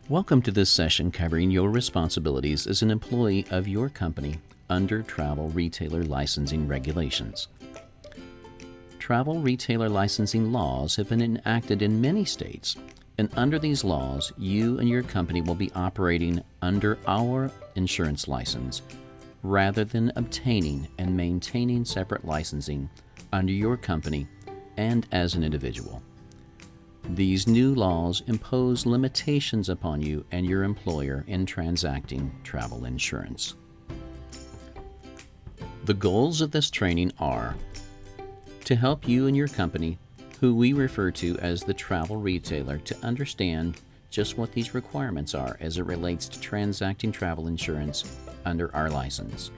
Welcome to this session covering your responsibilities as an employee of your company under travel retailer licensing regulations. Travel retailer licensing laws have been enacted in many states, and under these laws, you and your company will be operating under our insurance license rather than obtaining and maintaining separate licensing under your company and as an individual. These new laws impose limitations upon you and your employer in transacting travel insurance. The goals of this training are to help you and your company, who we refer to as the travel retailer, to understand just what these requirements are as it relates to transacting travel insurance under our license.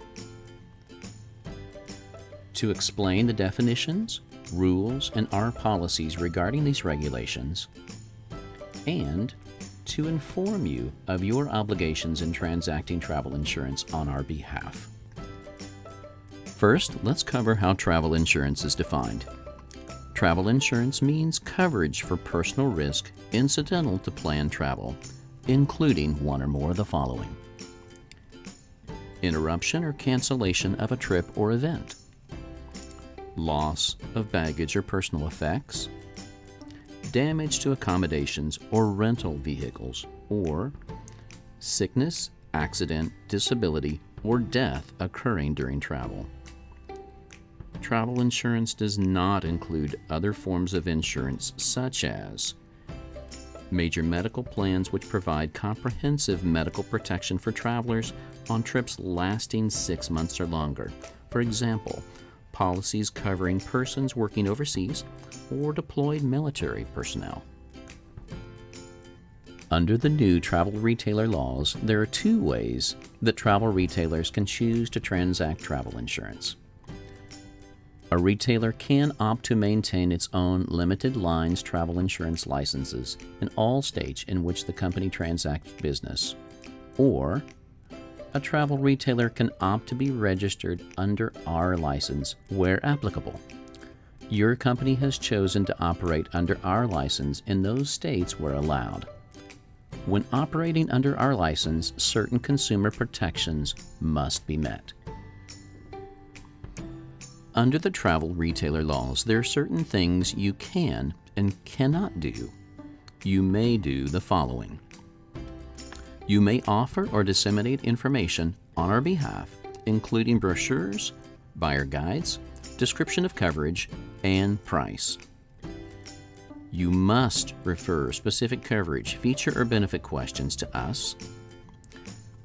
To explain the definitions, rules, and our policies regarding these regulations, and to inform you of your obligations in transacting travel insurance on our behalf. First, let's cover how travel insurance is defined. Travel insurance means coverage for personal risk incidental to planned travel, including one or more of the following: interruption or cancellation of a trip or event, loss of baggage or personal effects, damage to accommodations or rental vehicles, or sickness, accident, disability, or death occurring during travel. Travel insurance does not include other forms of insurance such as major medical plans, which provide comprehensive medical protection for travelers on trips lasting 6 months or longer. For example, policies covering persons working overseas or deployed military personnel. Under the new travel retailer laws, there are two ways that travel retailers can choose to transact travel insurance. A retailer can opt to maintain its own limited lines travel insurance licenses in all states in which the company transacts business, or a travel retailer can opt to be registered under our license where applicable. Your company has chosen to operate under our license in those states where allowed. When operating under our license, certain consumer protections must be met. Under the travel retailer laws, there are certain things you can and cannot do. You may do the following. You may offer or disseminate information on our behalf, including brochures, buyer guides, description of coverage, and price. You must refer specific coverage, feature, or benefit questions to us.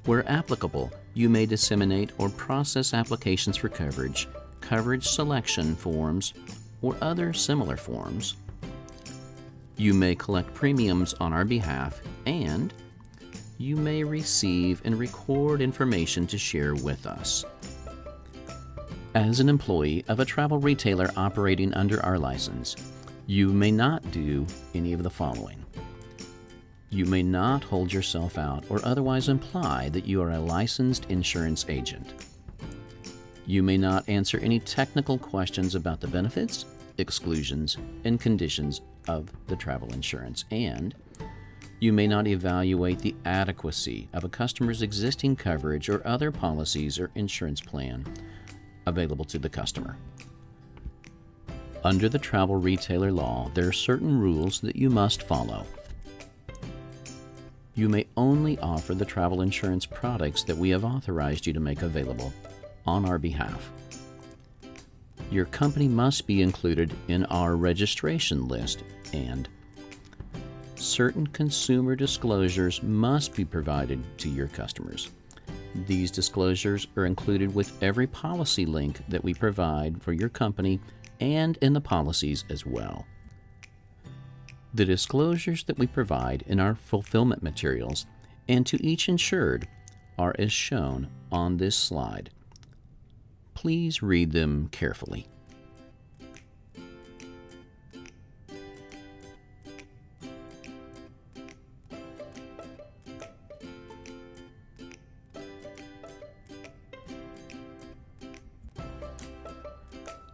Where applicable, you may disseminate or process applications for coverage, coverage selection forms, or other similar forms. You may collect premiums on our behalf, and you may receive and record information to share with us. As an employee of a travel retailer operating under our license, you may not do any of the following. You may not hold yourself out or otherwise imply that you are a licensed insurance agent. You may not answer any technical questions about the benefits, exclusions, and conditions of the travel insurance, and you may not evaluate the adequacy of a customer's existing coverage or other policies or insurance plan available to the customer. Under the travel retailer law, there are certain rules that you must follow. You may only offer the travel insurance products that we have authorized you to make available on our behalf. Your company must be included in our registration list, and certain consumer disclosures must be provided to your customers. These disclosures are included with every policy link that we provide for your company and in the policies as well. The disclosures that we provide in our fulfillment materials and to each insured are as shown on this slide. Please read them carefully.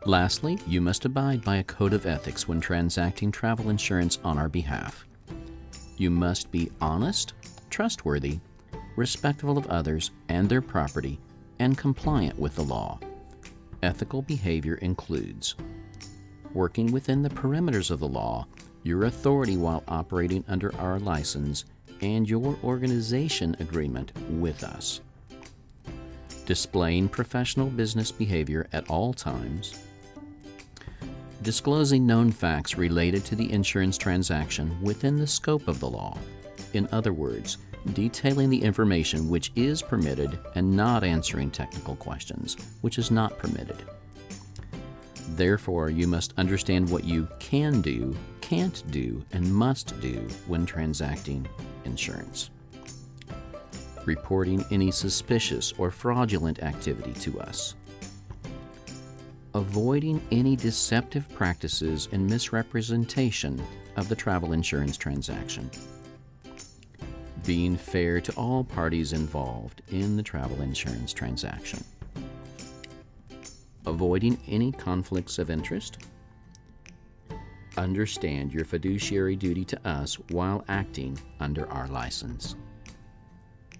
Lastly, you must abide by a code of ethics when transacting travel insurance on our behalf. You must be honest, trustworthy, respectful of others and their property, and compliant with the law. Ethical behavior includes working within the perimeters of the law, your authority while operating under our license, and your organization agreement with us. Displaying professional business behavior at all times. Disclosing known facts related to the insurance transaction within the scope of the law. In other words, detailing the information which is permitted and not answering technical questions, which is not permitted. Therefore, you must understand what you can do, can't do, and must do when transacting insurance. Reporting any suspicious or fraudulent activity to us. Avoiding any deceptive practices and misrepresentation of the travel insurance transaction. Being fair to all parties involved in the travel insurance transaction. Avoiding any conflicts of interest. Understand your fiduciary duty to us while acting under our license.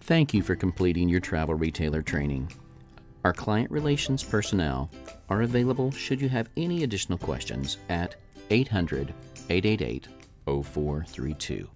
Thank you for completing your travel retailer training. Our client relations personnel are available should you have any additional questions at 800-888-0432.